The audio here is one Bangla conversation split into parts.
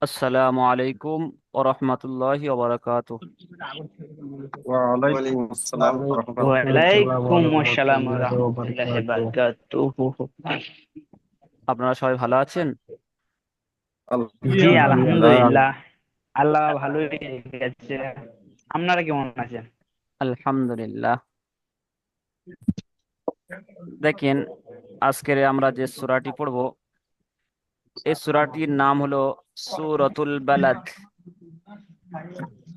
আসসালামু আলাইকুম ওয়া রাহমাতুল্লাহি ওয়া বারাকাতুহু। ওয়ালাইকুম আসসালাম রহমতুল্লাহ। ওয়ালাইকুম আসসালাম রহমতুল্লাহি বারাকাতুহু। আপনারা সবাই ভালো আছেন? জি আলহামদুলিল্লাহ। আলহামদুলিল্লাহ, আল্লাহ ভালোই রেখেছে। আপনারা কেমন আছেন? আলহামদুলিল্লাহ। দেখেন, আজকের আমরা যে সূরাটি পড়ব, এই সূরাটির নাম হলো সূরাতুল বালাদ।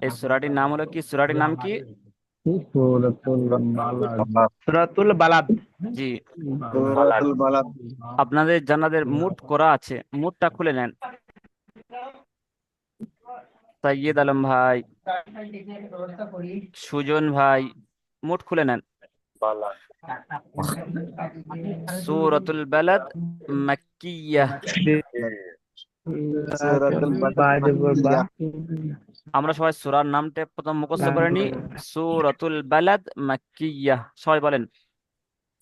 এই সূরাটির নাম হলো কি? সূরাটির নাম কি? সূরাতুল বালাদ। জি। সূরাতুল বালাদ। আপনাদের জানাদের মুট করা আছে, মুটটা খুলে নেন। সাইয়্যিদ আলম ভাই, সুজন ভাই, মুট খুলে নেন। সূরাতুল বালাদ মাক্কিয়াহ। সূরাতুল বালাদ মাক্কিয়াহ। আমরা সবাই সূরার নামটা প্রথম মুখস্থ করে নিই। সূরাতুল বালাদ মাক্কিয়াহ, সবাই বলেন।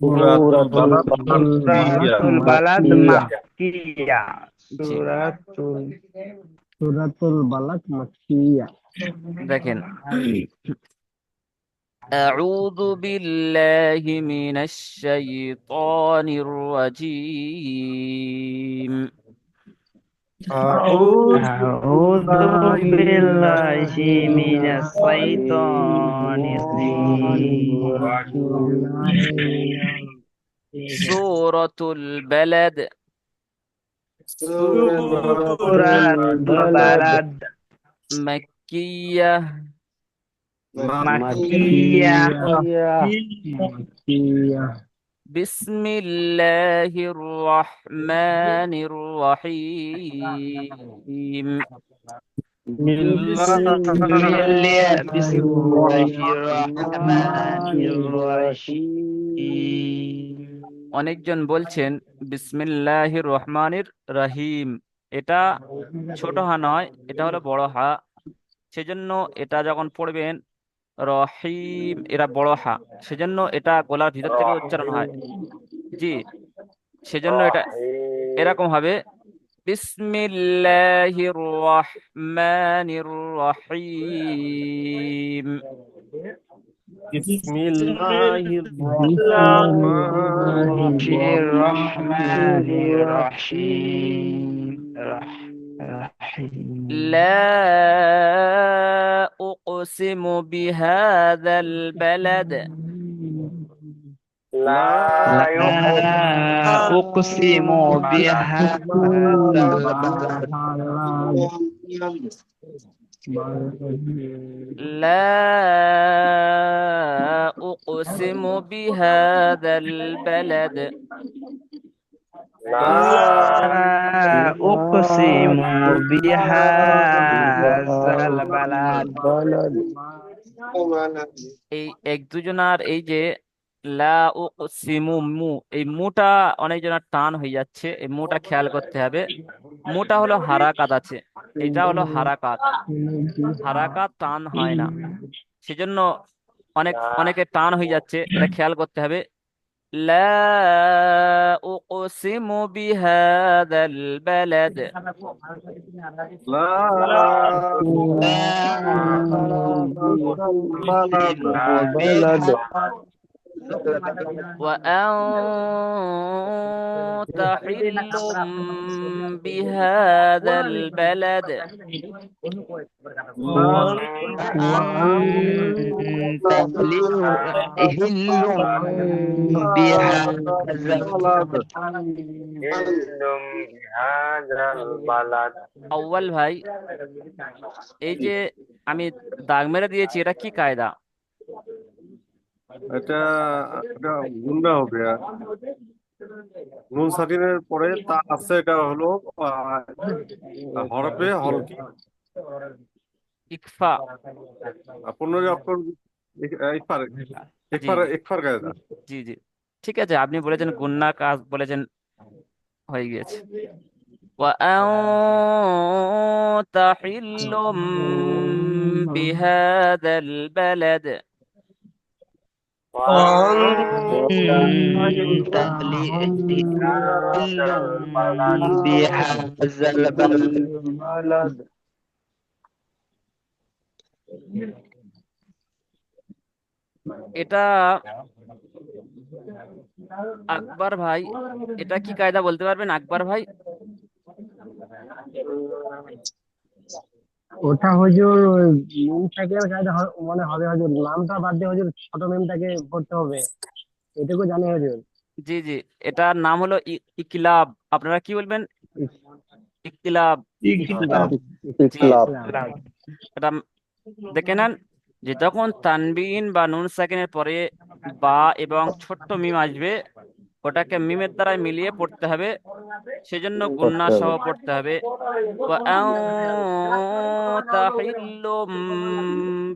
সূরাতুল বালাদ মাক্কিয়াহ। সূরাতুল বালাদ মাক্কিয়া। জি। সূরাতুল দেখেন, أعوذ بالله من الشيطان الرجيم. আউযু আউযু বিল্লাহি মিনাশ বিল্লাহি মিনাস শাইতানির শাইতানির রাজীম। রাজীম। سورة البلد সূরাতুল সূরাতুল বালাদ বালাদ مكية. মাক্কিয়া। بسم الله الرحمن الرحيم. বিসমিল্লাহির রহমানির বিসমিল্লাহির রহিম। অনেকজন বলছেন বিসমিল্লাহির রহমানির রহিম। এটা ছোট হা নয়, এটা হলো বড় হা। সেজন্য এটা যখন পড়বেন রহিম, এরা বড় হা, সেজন্য এটা গলার ভিতর থেকে উচ্চারণ হয়। জি, সেজন্য এটা এরকম হবে বিসমিল্লাহির রহমানির রহিম। বিসমিল্লাহির বিসমিল্লাহির রহমানির রহমানির রহিম। রহিম। রহিম। لا أقسم بهذا البلد. لا لا أقسم بهذا البلد. لا أقسم بهذا البلد. لا أقسم بهذا البلد. এই এক দুজনার এই যে লা উকসিমু মু, এই মুটা অনেকজনের টান হয়ে যাচ্ছে, এই মুটা খেয়াল করতে হবে। মুটা হলো হারাকাত আছে, এটা হলো হারাকাত। হারাকাত টান হয় না, সেজন্য অনেকে টান হয়ে যাচ্ছে, এটা খেয়াল করতে হবে। লা উকসিমু বিহাদাল বালাদ। لا لا أقسم بلد. وأنت حل بهذا البلد. وأنت حل بهذا بلد. البلد. আউয়াল ভাই, এই যে আমি দাগ মেরে দিয়েছি, এটা কি কায়দা? এটা এটা গুন্ডা হবে। নুন সাকিনের পরে তা আছে, এটা হলো হরফে হলকি। ইকফা। 15 অক্ষর। ইকফার জি ইকফার জি ইকফার কায়দা। জি জি, ঠিক আছে, আপনি বলেছেন গুন্না কাজ বলেছেন, হয়ে গিয়েছে। وأنت حل بهذا البلد. وأنت حل بهذا البلد এটা আকবর ভাই, এটা কি কায়দা বলতে পারবেন আকবর ভাই? ওটা হুজুর ওই নুন থাকলে কায়দা মানে হবে হুজুর, নামটা বাদ দিয়ে হুজুর ছোট মিমটাকে পড়তে হবে, এটুকু জানি হুজুর। জি জি, এটার নাম হলো ইকিলাব। আপনারা কি বলবেন? ইকিলাব। ইকলাব। জি, ইসলাম। এটা দেখে নেন যে যখন তানবিন বা নুন সাকিনের পরে বা এবং ছোট্ট মিম আসবে, ওটাকে মিমের দ্বারা মিলিয়ে পড়তে হবে, সেজন্য গুন্না করতে হবে। সহ পড়তে হবে। وأنت حل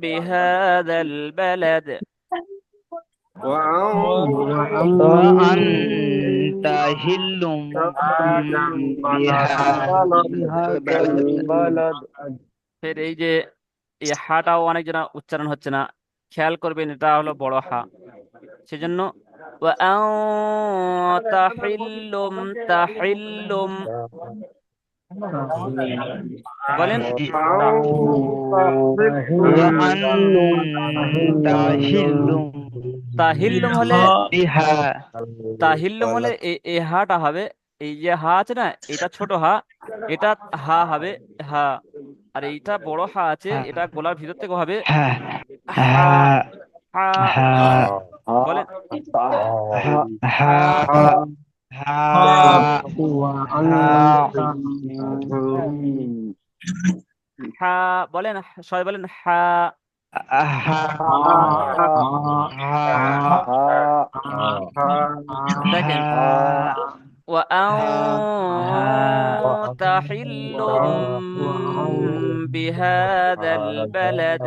بهذا البلد। وأنت حل بهذا البلد ফের এই যে এই হাটাও অনেক জন উচ্চারণ হচ্ছে না, খেয়াল করবেন, এটা হলো বড় হা, সেজন্য وأنت حل تحل বলেন وأنت حل তাহিল্লুম হলে, بها তাহিল্লুম হলে এই হাটা হবে, এই যে হা আছে না, এটা ছোট হা, এটা হা হবে, হা। আর এইটা বড় হা আছে, এটা গলার ভিতর থেকে হবে ها হা। ها হা ها বলেন হা। ها ها وأنت হা বলেন, সবাই বলেন হা। দেখেন وأنت حل بهذا البلد।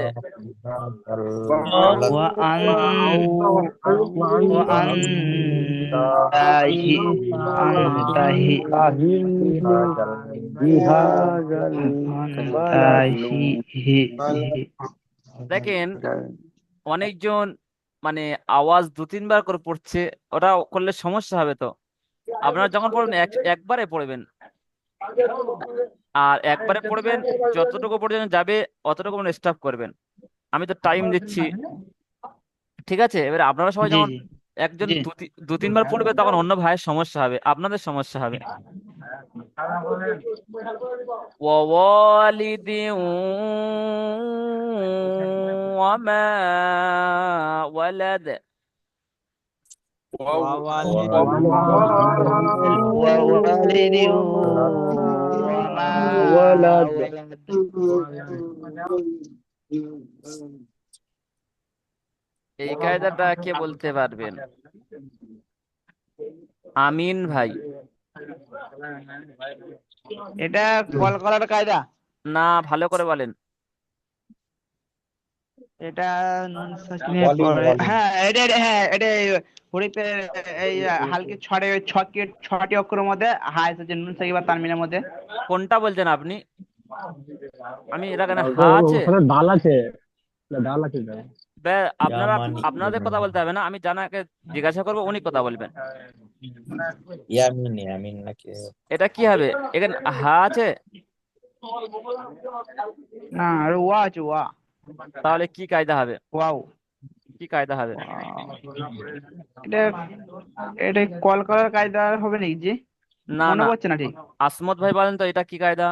দেখেন অনেকজন মানে আওয়াজ দু তিনবার করে পড়ছে, ওটা করলে সমস্যা হবে তো। আপনারা যখন পড়বেন একবারে পড়বেন, আর একবারে পড়বেন, যতটুকু পর্যন্ত যাবে অতটুকু স্টপ করবেন। আমি তো টাইম দিচ্ছি, ঠিক আছে? এবারে আপনারা সবাই জি যখন জি একজন জি দু তিনবার পড়বে, তখন অন্য ভাইয়ের সমস্যা হবে, আপনাদের সমস্যা হবে। ووالد وما ولد। ووالد ووالد وما ولد এই কায়দাটা কে বলতে পারবেন? আমিন ভাই। এটা কল করার কায়দা। না, ভালো করে বলেন। এটা নুন সাকিনের পরে, হ্যাঁ এটা হরিফের এই হালকে ছটি অক্ষরের মধ্যে হা এসেছে, নুন সাকিব আর তানমিনের মধ্যে। কোনটা বলছেন আপনি? আমি এটা কেন হা আছে। ওখানে ডাল আছে, না ডাল আছে তো। আপনারা আপনাদের কথা বলতে হবে না, আমি জানাকে জিজ্ঞাসা করবো, উনি কথা বলবেন। ইয়ামিন ইয়ামিন নাকি? এটা কি হবে? এখানে হা আছে, না আর ওয়া আছে, ওয়া তাহলে কি কায়দা হবে? ওয়াও। কি কায়দা হবে? এটা এটা কল করার কায়দা হবে নাকি জি? না মনে না, পড়ছে না ঠিক। আসমত ভাই বলেন তো, এটা কি কায়দা?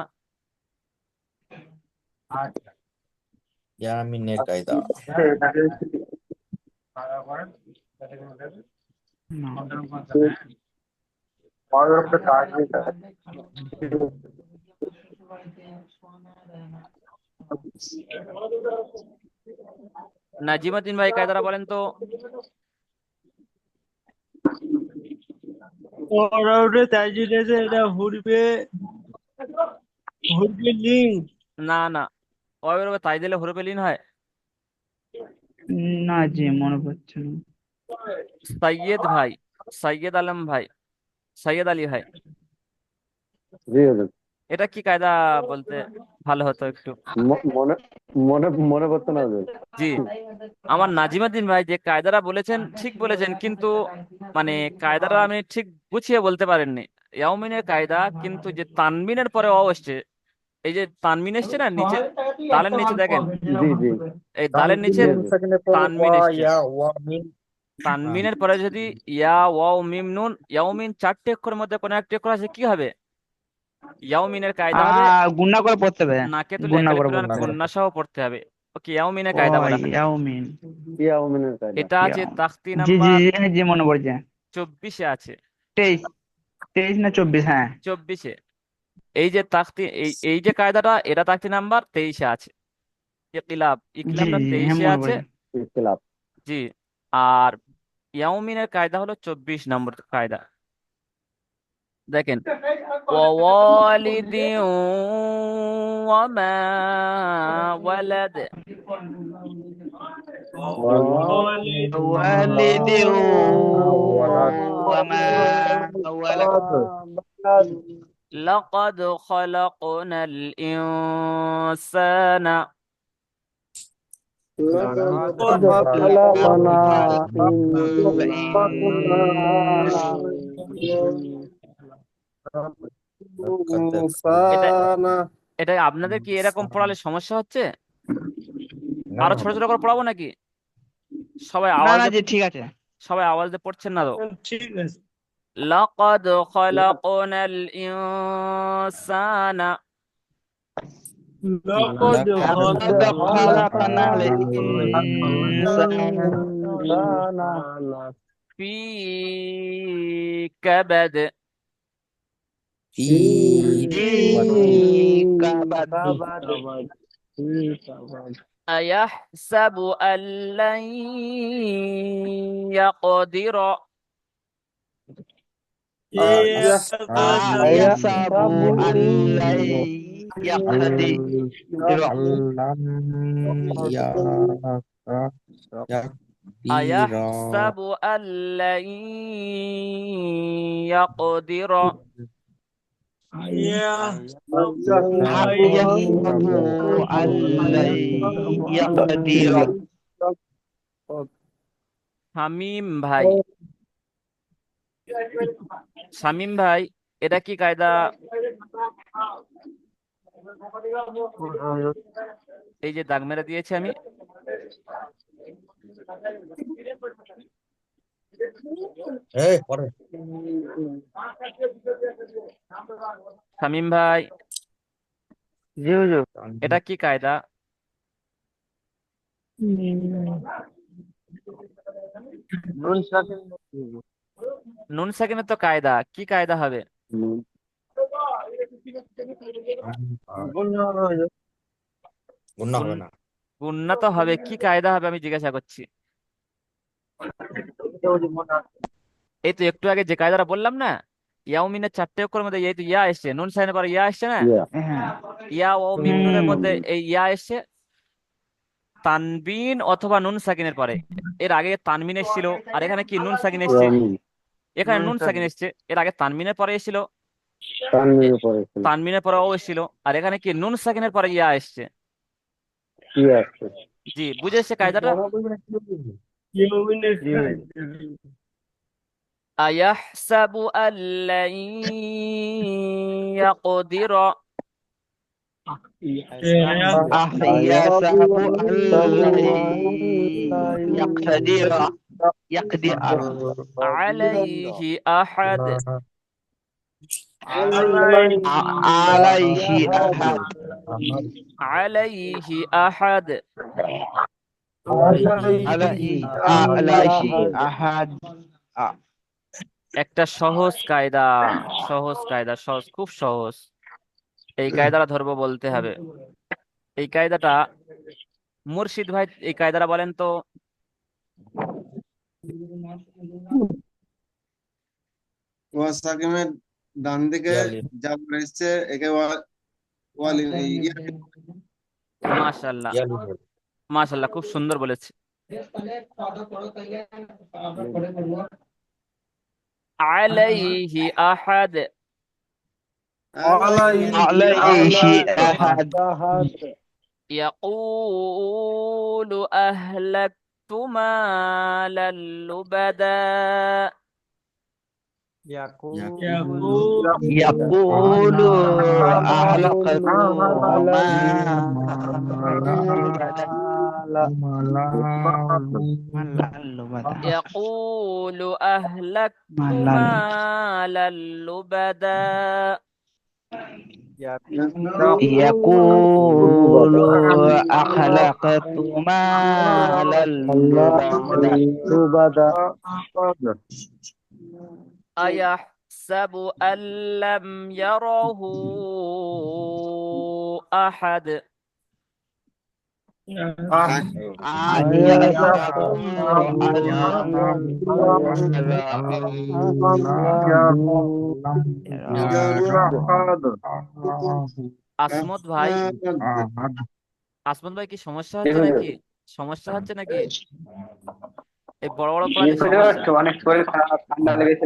ইয়ামিনের কায়দা। নাজিমুদ্দিন ভাই কায়দাটা বলেন তো। ওটা তাইজিদ আছে, এটা হুরবে লিঙ্ক। না না, ওইভাবে তাই দিলে হরফে লিন হয়। না জি মনে পড়ছে না। সৈয়দ ভাই, সৈয়দ আলম ভাই, সৈয়দ আলী ভাই। জি হুজুর। এটা কি কায়দা বলতে ভালো হতো একটু। মনে মনে মনে করতে না যে জি, আমার নাজিমুদ্দিন ভাই যে কায়দাটা বলেছেন ঠিক বলেছেন, কিন্তু মানে কায়দাটা আমি ঠিক গুছিয়ে বলতে পারেননি। ইয়াউমিনের কায়দা, কিন্তু যে তানবিনের পরে অ এসছে, এই যে তানমিন এসছে না নিচে, দালের নিচে দেখেন, জি জি এই দালের নিচে জি জি সাকিনের পর তানমিন ওয়া এসছে। ইয়া ওয়া মিম। হ্যাঁ। তানমিনের পরে যদি ইয়া ওয়াও মিম নুন, ইয়াউমিন চারটি অক্ষরের মধ্যে কোনো একটি অক্ষর আছে, কি হবে? ইয়াউমিনের কায়দা হবে গুণা করে পড়তে হবে। নাকে তুলে গুণা একালে করে তুলে পড়তে হবে। গুন্না সহ পড়তে হবে। ওকে, ইয়াউমিনের ও কায়দা বলা হয়। ইয়াউমিন। ইয়াউমিনের কায়দা। এটা আছে তাখতি জি জি নাম্বার জি জি, মনে পড়ছে। 24-এ আছে। 23, 23 না 24, হ্যাঁ। 24-এ এই যে তাখতি, এই যে কায়দাটা, এটা তাখতি নাম্বার 23-এ আছে। জি ইকলাবটা জি হ্যাঁ 23-এ মনে আছে। পড়ছে। ইখতিলাফ। জি। আর ইয়াউমিনের কায়দা হলো 24 নম্বর কায়দা। দেখেন, ووالد وما ولد। والد وما ولد. لقد خلقنا الإنسان لقد خلقنا خلقنا এটা الإنسان। এটা আপনাদের কি এরকম পড়ালে সমস্যা হচ্ছে? না আরো না ছোট ছোট করে পড়াবো নাকি? সবাই না আওয়াজ না দিয়ে, জি ঠিক আছে। সবাই আওয়াজ দিয়ে পড়ছেন না তো? ঠিক আছে। لقد خلقنا الإنسان لقد لقد خلقنا الإنسان في كبد في في كبد. أيحسب أن لن يقدر أيحسب أن لن يقدر. أيحسب أن لن يقدر يحسب أن لن يقدر. শামীম ভাই, শামীম ভাই, এটা কি কায়দা? এই যে দাগ মেরে দিয়েছি আমি, শামীম ভাই, জি হুজুর। এটা কি কায়দা? নুন সাকিনের তো কায়দা, কি কায়দা হবে? গুণা হবে না। গুন্না তো হবে, কি কায়দা হবে আমি জিজ্ঞাসা করছি। এই তো একটু আগে যে কায়দাটা বললাম না, ইয়াউমিনের চারটে অক্ষরের মধ্যে এই তো ইয়া এসছে, নুন সাইনের পরে ইয়া এসছে না, হ্যাঁ। ইয়া ও মিম নুনের মধ্যে এই ইয়া এসছে তানবিন অথবা নুন সাকিনের পরে। এর আগে তানবিন এসেছিল, আর এখানে কি নুন সাকিন এসছে। এখানে নুন সাকিন এসছে, এর আগে তানবিনের পরে এসেছিল, এ- তানবিনের পরে ও এসেছিল, আর এখানে কি নুন সাকিনের পরে ইয়া এসছে। জি, বুঝে এসছে কায়দাটা? أيحسب أن لن يقدر يحسب أن لن يقدر عليه أحد عليه أحد. عليه أحد عليه أحد. একটা সহজ কায়দা, সহজ কায়দা, সহজ, খুব সহজ। এই কায়দাটা ধরবো বলতে হবে। এই কায়দাটা মুর্শিদ ভাই, এই কায়দাটা বলেন তো। ওয়াসাকিমের ডান দিকে যা এসছে একে মাশাল্লাহ, মাশাল্লাহ, খুব সুন্দর বলেছে। আলাইহি আহাদ, عليه أحد يقول أهلكت مالا لبدا يقول يقول أهلكت مالا لبدا يقول أهلكت مالا مالا لبدا يقول أخلقت مالا لبدا أيحسب أن لم يره أحد أن يحسب أن لم আসমত ভাই, আসমত ভাই কি সমস্যা হচ্ছে নাকি? সমস্যা হচ্ছে নাকি? এই বড় বড় পড়াতে সমস্যা? অনেক শরীর খারাপ ঠান্ডা লেগেছে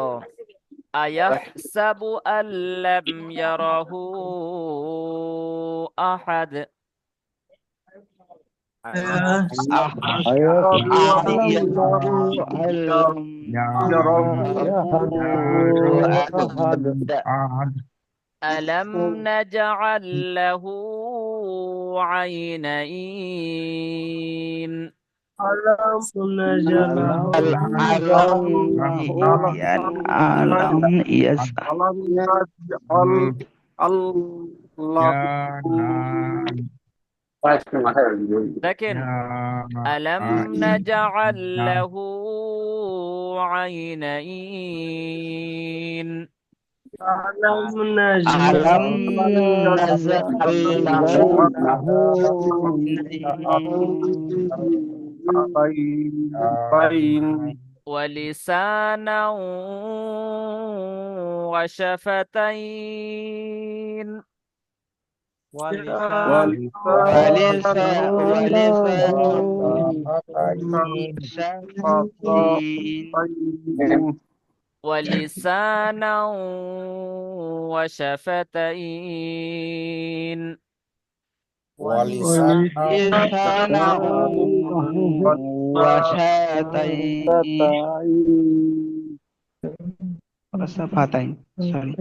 ও أيحسب أن لم يره أحد ألم نجعل له عينين দেখেন ألم نجعل له عينين ألم نجعل ألم نجعل له ولسانا وشفتين ولسانا وشفتين لسانا وشفتين sorry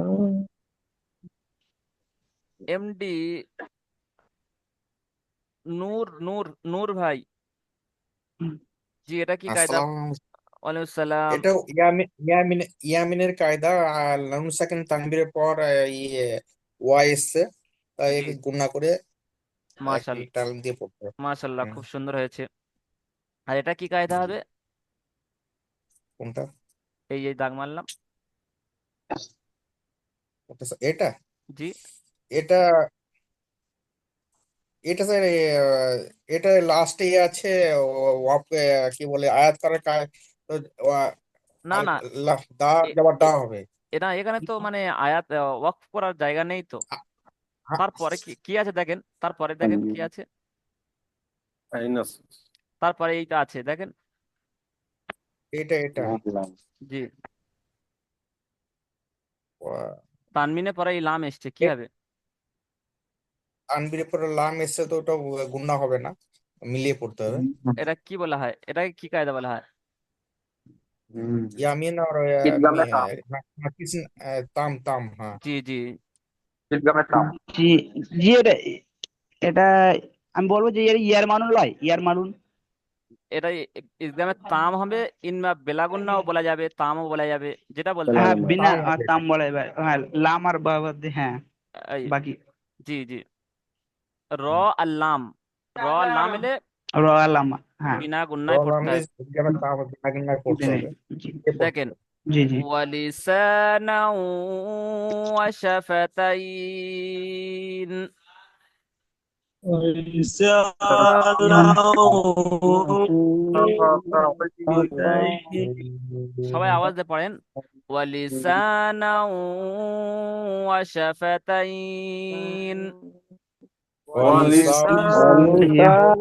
এমডি নূর নূর নূর ভাই, জি এটা কি কায়দা? ওয়ালাইকুম সালাম। এটা ইয়ামিনের কায়দা। লানুন সাকিন তানবীরের পর ইয়ে ওয়াই এসছে, তাই জি একে গুণা করে একটি মাশাআল্লাহ, টাল দিয়ে পড়তে হবে। মাশাআল্লাহ, হুম, খুব সুন্দর হয়েছে। আর এটা কি কায়দা জি। হবে? কোনটা? এই যে দাগ মারলাম, এটা জি এটা এটা স্যার এটা লাস্টে আছে কি বলে আয়াত করার তো, না না, দা এ- যাবার দা এ- হবে। এটা এখানে তো মানে আয়াত ওয়াকফ করার জায়গা নেই তো। হ্যাঁ, তারপরে কি কি আছে দেখেন, তারপরে দেখেন কি আছে, তারপরে এইটা আছে দেখেন, এটা জি তানমিনে পরে এই লাম এসছে, কি হবে? আনবিরের পরে লাম এসছে, তো ওটা গুণা হবে না, মিলিয়ে পড়তে হবে। এটা কি বলা হয়, এটাকে কি কায়দা বলা হয়? ইয়ামিন আর নাকিস, তাম তাম, হ্যাঁ। জি জি জি জি এটা আমি বলবো যে এর ইয়ার মানুন লয় ইয়ার মানুন এটা এক্সামে তাম হবে, ইনমা বেলাগুন্নাও বলা যাবে, তামও বলা যাবে, যেটা বলতে হ্যাঁ পারবেন। বিনা তাম বলা যাবে হ্যাঁ লাম আর বাদ দিয়ে, হ্যাঁ এই, বাকি জি জি র আর লাম, র আর লাম এলে র আর লাম, হ্যাঁ বিনা গুন্নায় পড়তে হয়। তাম পড়তে বিনা হবে। জি এ পড়তে দেখেন হবে। জি জি ওয়ালিসানা ওয়াশাফাতাইন, সবাই আওয়াজ দিয়ে পড়েন, ওয়ালিসানা ওয়াশাফাতাইন। ولسانا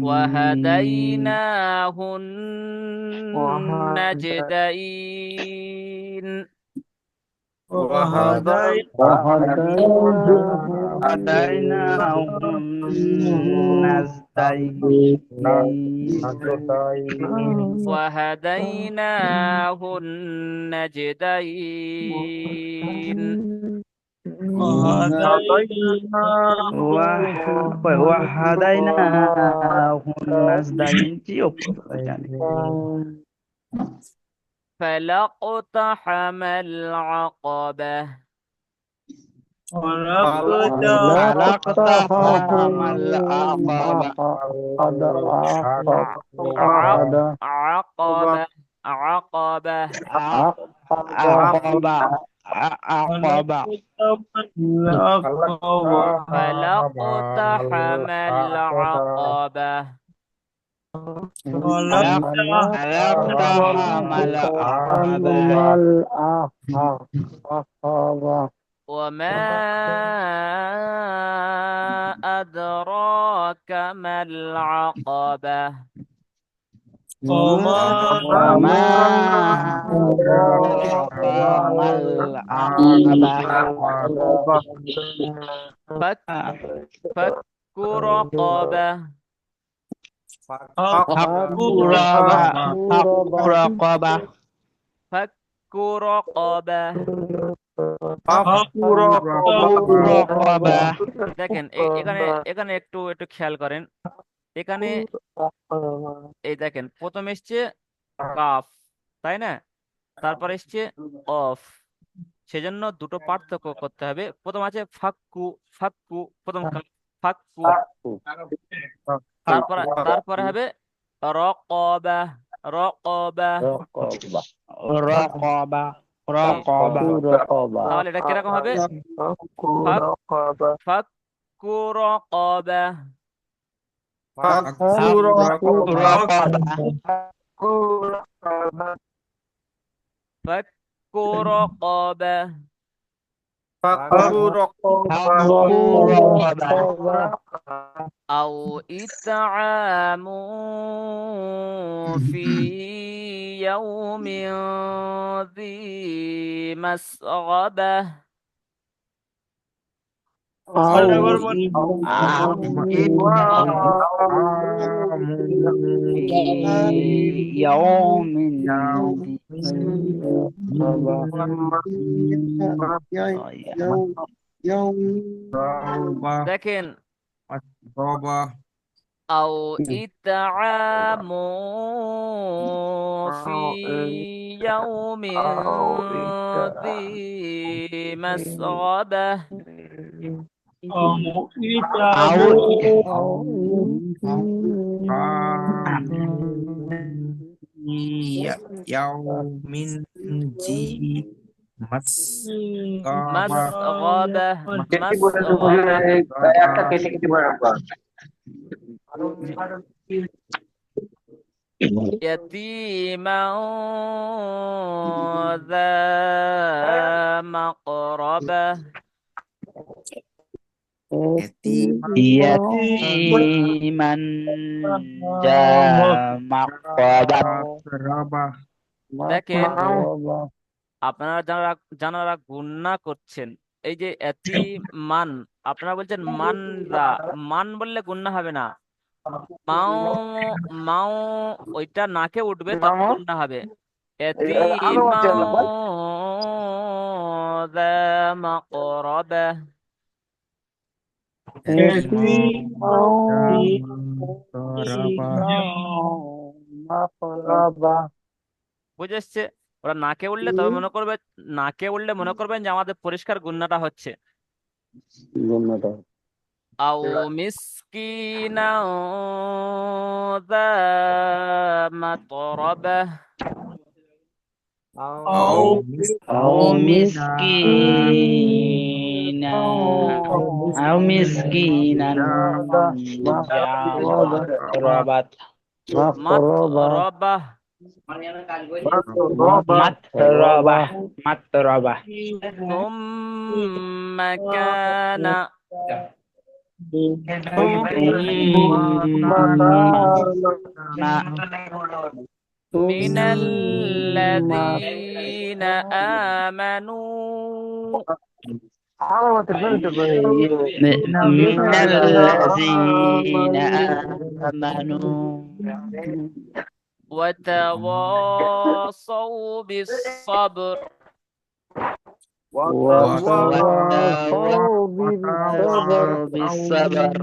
وهديناه النجدين وهديناه النجدين وهديناه النجدين وهديناه النجدين জি ওপর জানি فلا اقتحم العقبة فلاقتحم العقبة عقبة عقبة عقبة عقبة فلا اقتحم العقبة فلاقتحم العقبة وما أدراك ما العقبة وما أدراك ما العقبة فك فك رقبة رقبة فك رقبة رقبة দেখেন এখানে এখানে একটু একটু খেয়াল করেন এখানে এই দেখেন প্রথম এসছে কাফ তাই না তারপর এসছে অফ সেজন্য দুটো পার্থক্য করতে হবে প্রথম আছে ফাক্কু ফাক্কু প্রথম কাফ ফাক্কু তারপরে তারপরে হবে রকবা রকবা رقبة رقبة তাহলে এটা কিরকম হবে ফাক ফাক্কু রকবা ফাক্কু রকবা أو إطعام في يوم ذي مسغبة يوم দেখেন أو إطعام في يوم ذي مسغبة يوم ذي مسغبة يتيما ذا مقربة يتيما ذا مقربة দেখেন আপনারা যারা যারা গুণনা করছেন এই যে মান আপনারা বলছেন মানরা মান বললে গুণনা হবে না মাও মাও ওইটা নাকে উঠবে তখন গুণনা হবে يتيما ذا مقربة বুঝে এসছে ওরা নাকে উঠলে তবে মনে করবে নাকে উঠলে মনে করবেন যে আমাদের পরিষ্কার গুণনাটা হচ্ছে আও মিসকিনা যা মাতরাবা أو مسكينا ذا مقربة মাতরাবা মাত্রবা মাত্রবা ثم كان না من الذين آمنوا من الذين آمنوا وتواصوا بالصبر وتواصوا بالصبر بالصبر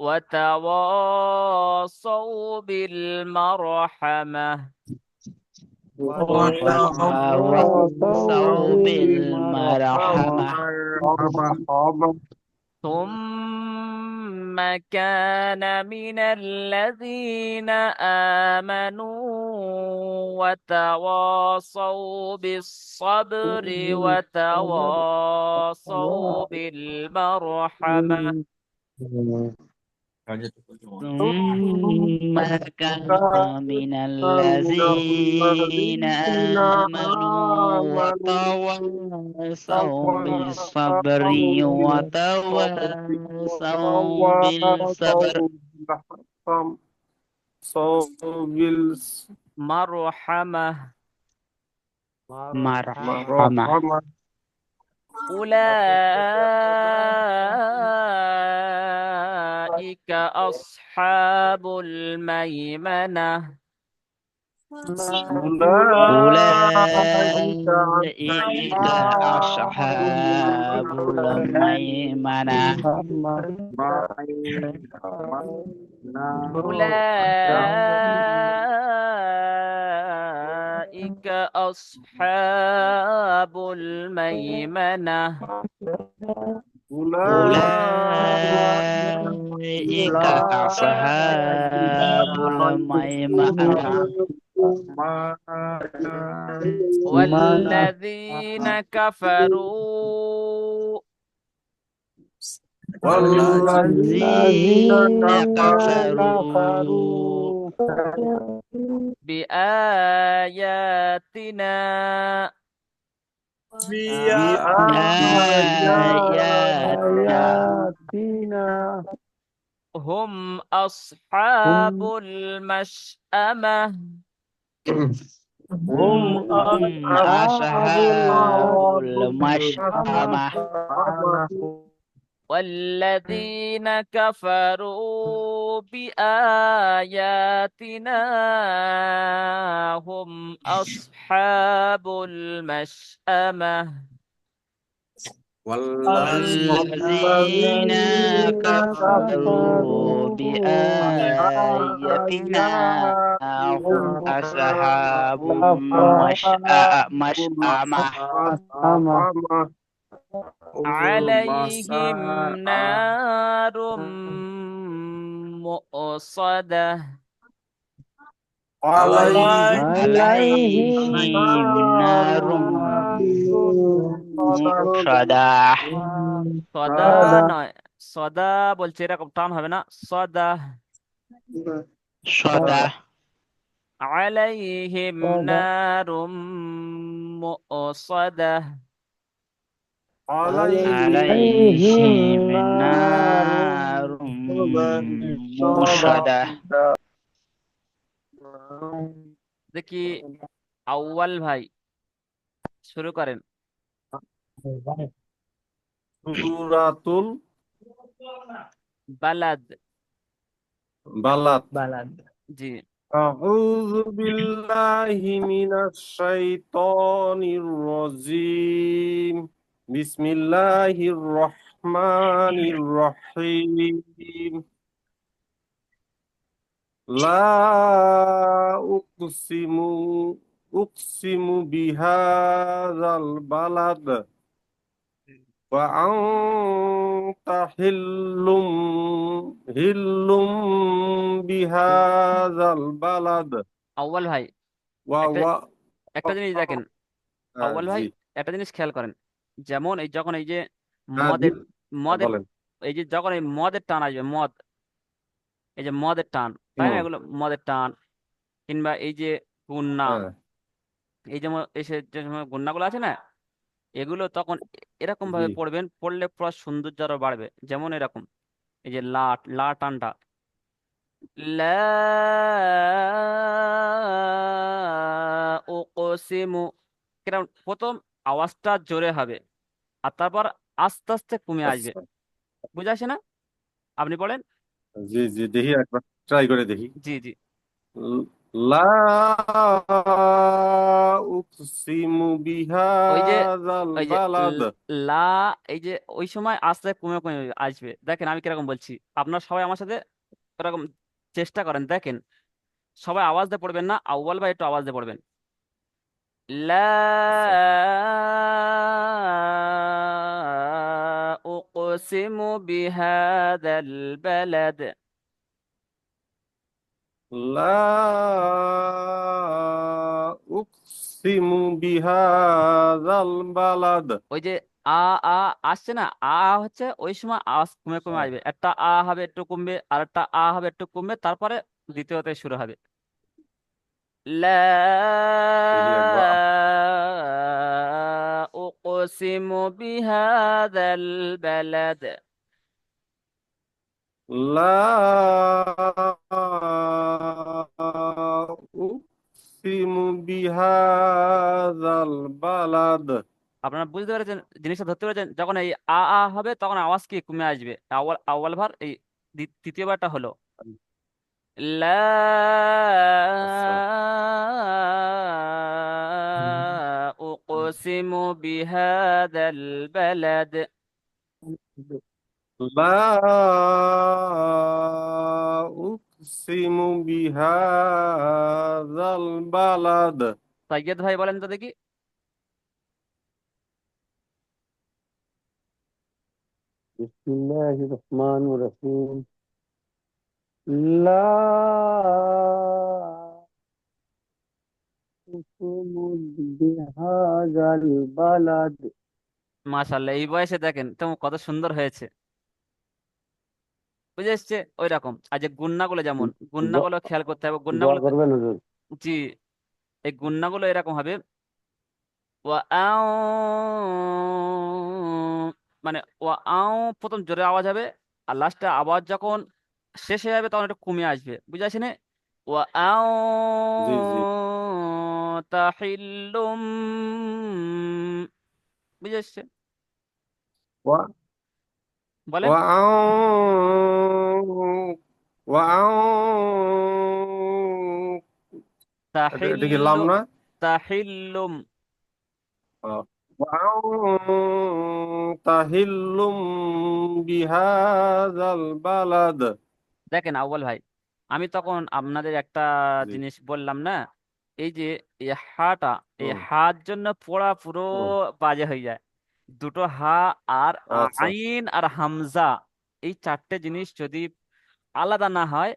وتواصوا بالمرحمة وتواصوا بالمرحمة ثم كان من الذين آمنوا وتواصوا بالصبر وتواصوا بالمرحمة ثم كان من الذين آمنوا وتواصوا بالصبر وتواصوا بالصبر مرحمة مرحمة أولئك أصحاب الميمنة أولئك أصحاب الميمنة أولئك أصحاب الميمنة أولئك أصحاب الميمنة والذين كفروا والذين كفروا بآياتنا بآياتنا هم أصحاب المشأمة هم أصحاب المشأمة والذين كفروا بآياتنا هم أصحاب المشأمة والذين كفروا بآياتنا هم أصحاب مشأمة عليهم نار مؤصدة عليهم نار مؤصدة সদা নয়, সদা বলছে এরকম টান হবে না, সদা। صدى عليهم نار مؤصدة عليهم نار مؤصدة দেখি আউয়াল ভাই শুরু করেন। সূরাতুল বালাদ, বালাদ। জি। আউযু বিল্লাহি মিনাশ শাইতানির রাজীম। বিসমিল্লাহির রহমানির রহিম। লা উকসিমু বিহাযাল বালাদ ওয়া আনতা হিল্লুম বিহাযাল বালাদ আউয়াল ভাই ওয়া একটা ওয়া একটা জিনিস দেখেন, আউয়াল ভাই জি। একটা জিনিস খেয়াল করেন, যেমন এই যখন এই যে হ্যাঁ জি, মদের মদের বলেন। এই যে যখন এই মদের টান আসবে, মদ, এই যে মদের টান, তাই না, হুম এগুলো মদের টান, কিংবা এই যে গুন্না, হ্যাঁ এই যেমন এসে যে সময় গুন্নাগুলো আছে না, এগুলো তখন এরকম জি ভাবে পড়বেন, পড়লে পুরো সৌন্দর্য আরো বাড়বে। যেমন এরকম, এই যে লা, লা টানটা, লা উকসিমু, কিরকম প্রথম আওয়াজটা জোরে হবে, আর তারপর আস্তে আস্তে কমে আসবে। আচ্ছা বুঝে আসে না? আপনি পড়েন। জি জি দেখি একবার ট্রাই করে দেখি জি জি। লা উকসিমু ওই যে বিহাযাল ওই যে বালাদ লা, এই যে ওই সময় আস্তে কমে কমে আসবে। দেখেন আমি কিরকম বলছি, আপনারা সবাই আমার সাথে এরকম চেষ্টা করেন, দেখেন। সবাই আওয়াজ দিয়ে পড়বেন না, আউয়াল ভাই একটু আওয়াজ দিয়ে পড়বেন। লা আচ্ছা উকসিমু বিহাদাল বালাদ। লা উকসিমু বিহাযাল বালাদ ওই যে আ, আ আসছে না, হচ্ছে ওই সময় আওয়াজ কমে কমে আসবে। একটা হবে একটু কমবে, আর একটা হবে একটু কমবে, তারপরে দ্বিতীয়তে শুরু হবে। لا দেখি একবার أقسم بهذا البلد. লা উকসিমু বিহাযাল বালাদ আপনারা বুঝতে পেরেছেন, জিনিসটা ধরতে পেরেছেন? যখন এই হবে তখন আওয়াজ কি কমে আসবে। আউয়াল আউয়াল ভার এই তৃতীয়বারটা হলো লা আচ্ছা উকসিমু বিহাদাল বালাদ। লা উকসিমু বিহাযাল বালাদ সাইয়্যেদ ভাই বলেন তো দেখি। বিসমিল্লাহির রহমানির রহিম লা উকসিমু বিহাযাল বালাদ। মাশাআল্লাহ, এই বয়সে দেখেন তো কত সুন্দর হয়েছে। বুঝে এসছে? ওই রকম। আর যে গুন্নাগুলো, যেমন দোয়া গুন্নাগুলো খেয়াল করতে হবে, দোয়া গুন্নাগুলো। করবেন হুজুর। জি, এই গুন্নাগুলো এরকম হবে, ওয়া আও, মানে ওয়া আও প্রথম জোরে আওয়াজ হবে, আর লাস্টে আওয়াজ যখন শেষ হয়ে যাবে তখন একটু কমে আসবে। বুঝে আসেনি? ওয়া আও জি জি তাহিল্লুম, বুঝে এসছে? ওয়া বলেন। ওয়া ওয়া এটা কি লাম তাহিল্লু, না তাহিল্লুম। তাহিল্লুম বিহাযাল বালাদ দেখেন আউয়াল ভাই, আমি তখন আপনাদের একটা জি জিনিস বললাম না, এই যে এই হাটা, এই হুম হার জন্য পড়া পুরো হুম বাজে হয়ে যায়। দুটো হা, আর আচ্ছা আইন আর হামজা, এই চারটে জিনিস যদি আলাদা না হয়,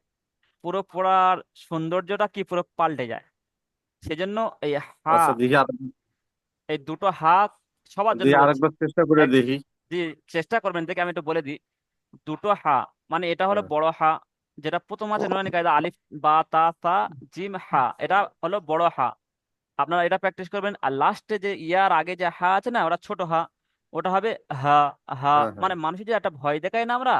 পুরো পড়ার সৌন্দর্যটা কি পুরো পাল্টে যায়। সেজন্য এই হা, আচ্ছা দেখি এই দুটো হা সবার জন্য দেখি বলছি। আরেকবার চেষ্টা করে এক, দেখি জি, চেষ্টা করবেন দেখে আমি একটু বলে দিই। দুটো হা, মানে এটা হলো হ্যাঁ বড় হা, যেটা প্রথম আছে নুরানি কায়দা, আলিফ বা তা সা জিম হা, এটা হলো বড় হা। আপনারা এটা প্র্যাকটিস করবেন। আর লাস্টে যে ইয়ার আগে যে হা আছে না, ওটা ছোট হা, ওটা হবে হা। হা হ্যাঁ হ্যাঁ মানে মানুষের যে একটা ভয় দেখায় না আমরা,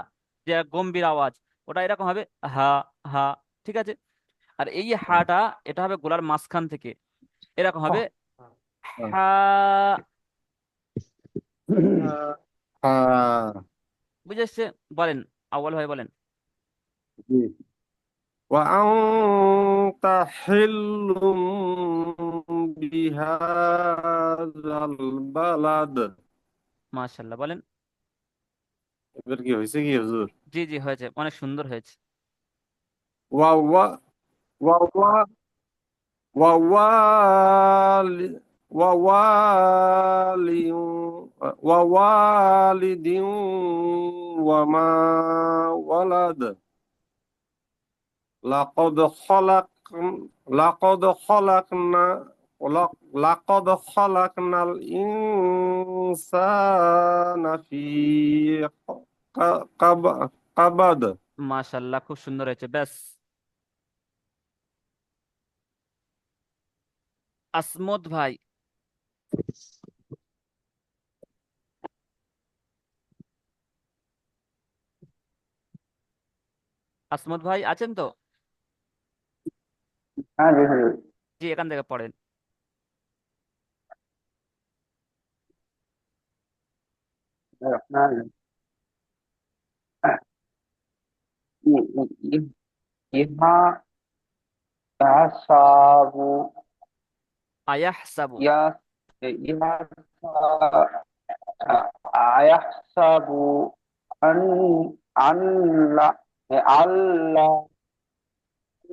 যে গম্ভীর আওয়াজ, ওটা এরকম হবে হা, হা। ঠিক আছে? আর এই হাটা, এটা হবে গলার মাঝখান থেকে, এরকম হবে হ্যাঁ হা। হ্যাঁ বুঝে এসছে? বলেন, আউয়াল ভাই বলেন। জি وأنت حل بهذا البلد মাশাআল্লাহ, বলেন। এবার কি হয়েছে কি হুজুর জি জি, হয়েছে, অনেক সুন্দর হয়েছে। ওয়া ওয়া ووال ووال ووالد وما ولد لقد خلق لقد خلقنا لقد خلقنا الإنسان في كبد মাশাআল্লাহ, খুব সুন্দর হয়েছে, ব্যাস। আসমত ভাই। আসমত ভাই আছেন তো? हाँ जी हाँ जी। জি, এখান থেকে পড়েন। الرحمن यहाँ يحسب আয়াহসাবু। يا يحسب أن أن لا ألا لا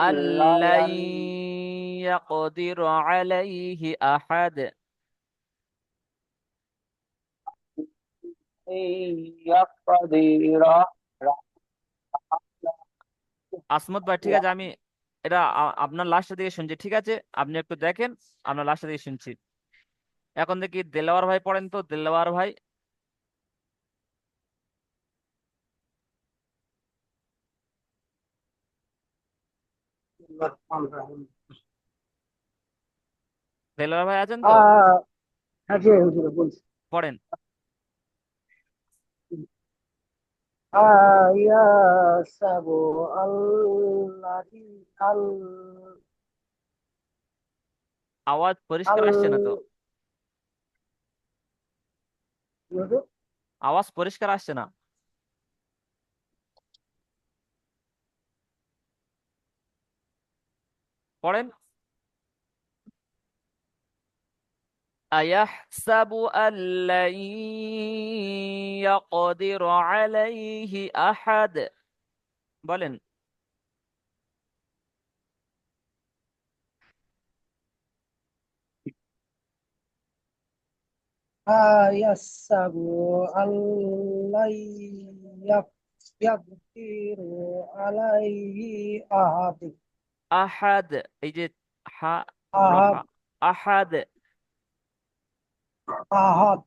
আল্লান ইয়াকদির আলাইহি আহাদ। يقدر আসমত ভাই ঠিক আছে, আমি এটা আপনার লাস্টের দিকে শুনছি, ঠিক আছে আপনি একটু দেখেন, আপনার লাস্টের দিকে শুনছি। এখন দেখি দেলোয়ার ভাই পড়েন তো, দেলোয়ার ভাই। দেলোয়ার ভাই আছেন তো? হ্যাঁ জি হুজুর বলছি। পড়েন। আয়াসাবু আল্লাহি আল আওয়াজ পরিষ্কার আল আসছে না তো। কি হলো? আওয়াজ পরিষ্কার আসছে না। পড়েন। আয়াহসাবু আল্লান ইয়াকদির আলাইহি আহাদ। বলেন। আয়াসাবু আল্লাহি ইয়াকদিরু আলাইহি আহাদ আহাদ, এই যে হা আহাদ রহা, আহাদ। আহাদ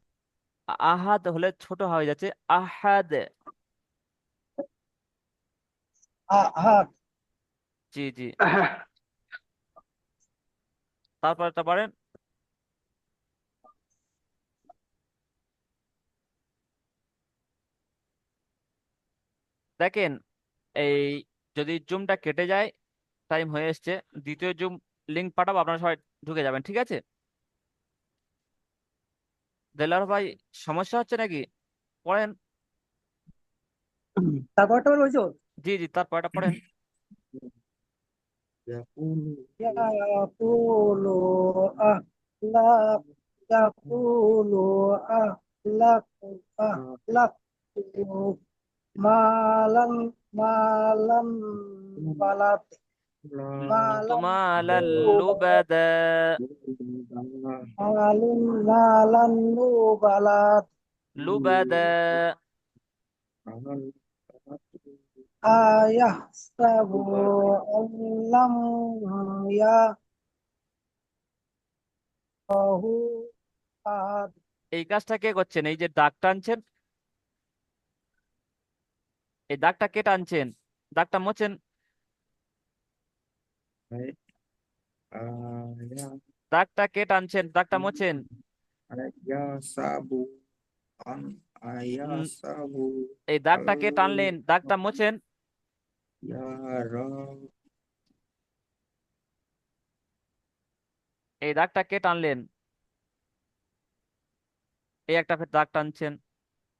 আহাদ হলে ছোট হয়ে যাচ্ছে আহাদ। আহাদ। জি জি। তারপর একটা পড়েন। দেখেন এই, যদি জুমটা কেটে যায়, টাইম হয়ে এসছে, দ্বিতীয় জুম লিংক পাঠাবো, আপনারা সবাই ঢুকে যাবেন, ঠিক আছে? দেলার ভাই সমস্যা হচ্ছে নাকি? পড়েন। তারপরটা বলছো? জি জি, তারপরটা পড়েন। يقول ইয়াকুলু আহলাক ইয়াকুলু আহলাক আহলাকু মালান মালান বালাত মালান মালাল লুবাদা। মালুন মালান বালাত লুবাদা। আয়াহসাবু আল্লাম ইয়াহু আহাদ। এই কাজটা কে করছেন? এই যে দাগ টানছেন, এই দাগটা কে টানছেন? দাগটা মোছেন। দাগটা কে টানছেন? দাগটা মোছেন। يحسب أن উম, يحسب এই দাগটা কে টানলেন? أن দাগটা মোছেন। يرى এই দাগটা কে টানলেন? এই একটা ফের দাগ টানছেন।